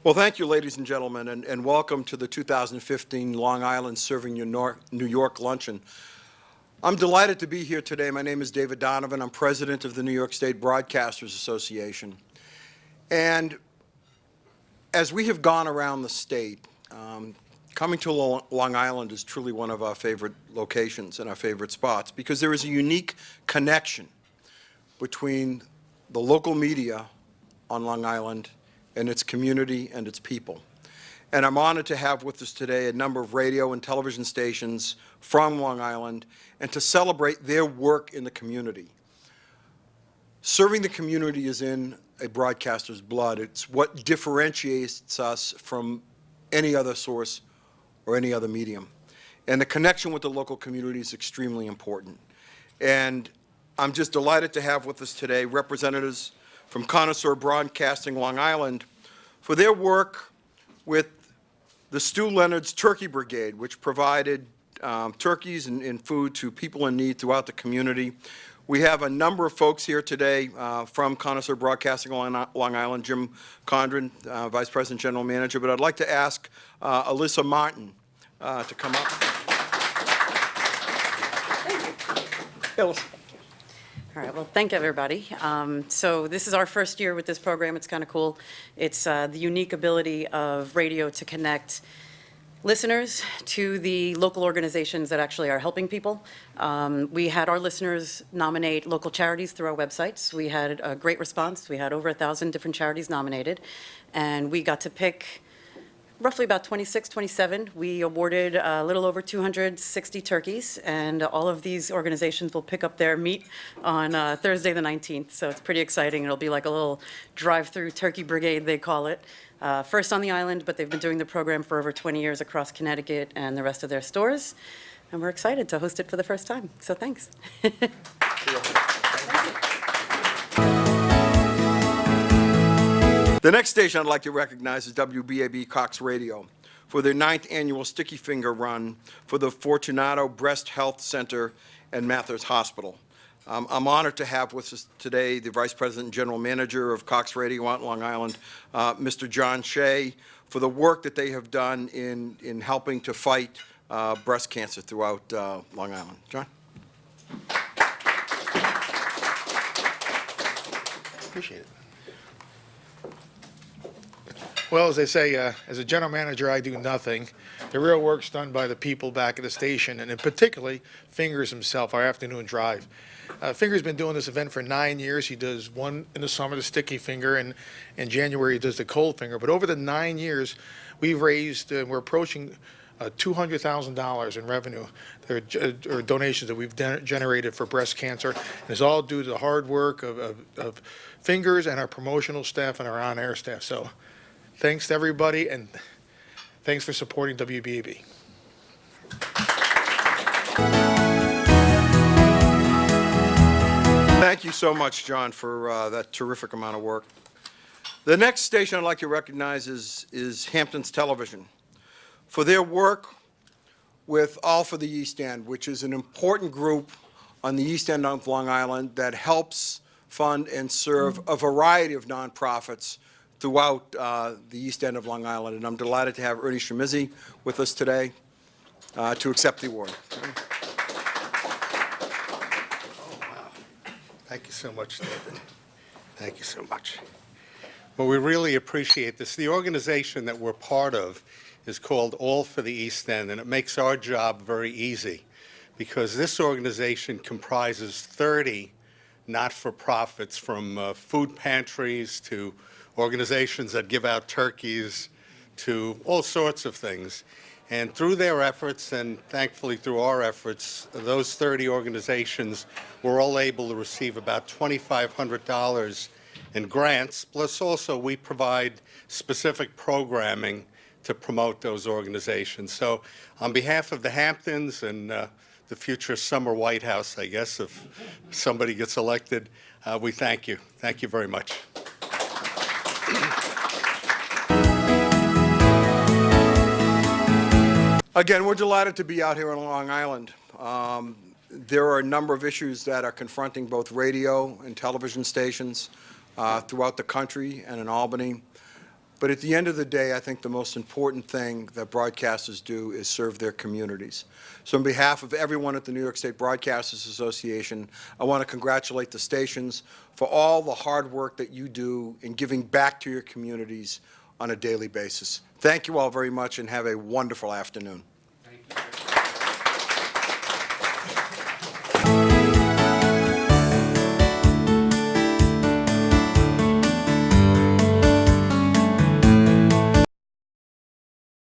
Well, thank you, ladies and gentlemen, and welcome to the 2015 Long Island Serving New York Luncheon. I'm delighted to be here today. My name is David Donovan. I'm president of the New York State Broadcasters Association. And as we have gone around the state, coming to Long Island is truly one of our favorite locations and our favorite spots because there is a unique connection between the local media on Long Island and its community and its people. And I'm honored to have with us today a number of radio and television stations from Long Island and to celebrate their work in the community. Serving the community is in a broadcaster's blood. It's what differentiates us from any other source or any other medium. And the connection with the local community is extremely important. And I'm just delighted to have with us today representatives from Connoisseur Broadcasting Long Island for their work with the Stu Leonard's Turkey Brigade, which provided turkeys and food to people in need throughout the community. We have a number of folks here today from Connoisseur Broadcasting Long Island, Jim Condren, Vice President General Manager, but I'd like to ask Alyssa Martin to come up. Thank you. All right, well, thank everybody. So this is our first year with this program. It's kind of cool. It's the unique ability of radio to connect listeners to the local organizations that actually are helping people. We had our listeners nominate local charities through our websites. We had a great response. We had over 1,000 different charities nominated, and we got to pick roughly about 26, 27. We awarded a little over 260 turkeys, and all of these organizations will pick up their meat on Thursday the 19th. So it's pretty exciting. It'll be like a little drive-through turkey brigade, they call it. First on the island, but they've been doing the program for over 20 years across Connecticut and the rest of their stores. And we're excited to host it for the first time. So thanks. The next station I'd like to recognize is WBAB Cox Radio for their 9th annual Sticky Finger Run for the Fortunato Breast Health Center and Mathers Hospital. I'm honored to have with us today the Vice President and General Manager of Cox Radio out in Long Island, Mr. John Shea, for the work that they have done in helping to fight breast cancer throughout Long Island. John? Appreciate it. Well, as they say, as a general manager, I do nothing. The real work's done by the people back at the station, and in particularly Fingers himself, our afternoon drive. Finger's been doing this event for 9 years. He does one in the summer, the Sticky Finger, and in January he does the Cold Finger. But over the 9 years, we've raised, we're approaching $200,000 in revenue, or donations that we've generated for breast cancer. And it's all due to the hard work of Fingers and our promotional staff and our on-air staff. So thanks to everybody, and thanks for supporting WBAB. Thank you so much, John, for that terrific amount of work. The next station I'd like to recognize is Hamptons Television for their work with All for the East End, which is an important group on the East End of Long Island that helps fund and serve a variety of nonprofits throughout the East End of Long Island. And I'm delighted to have Ernie Shemizzi with us today to accept the award. Thank you so much, David. Thank you so much. Well, we really appreciate this. The organization that we're part of is called All for the East End, and it makes our job very easy because this organization comprises 30 not-for-profits, from food pantries to organizations that give out turkeys to all sorts of things. And through their efforts, and thankfully through our efforts, those 30 organizations were all able to receive about $2,500 in grants, plus also we provide specific programming to promote those organizations. So on behalf of the Hamptons and the future summer White House, I guess, if somebody gets elected, we thank you. Thank you very much. Again, we're delighted to be out here on Long Island. There are a number of issues that are confronting both radio and television stations throughout the country and in Albany. But at the end of the day, I think the most important thing that broadcasters do is serve their communities. So on behalf of everyone at the New York State Broadcasters Association, I want to congratulate the stations for all the hard work that you do in giving back to your communities on a daily basis. Thank you all very much and have a wonderful afternoon.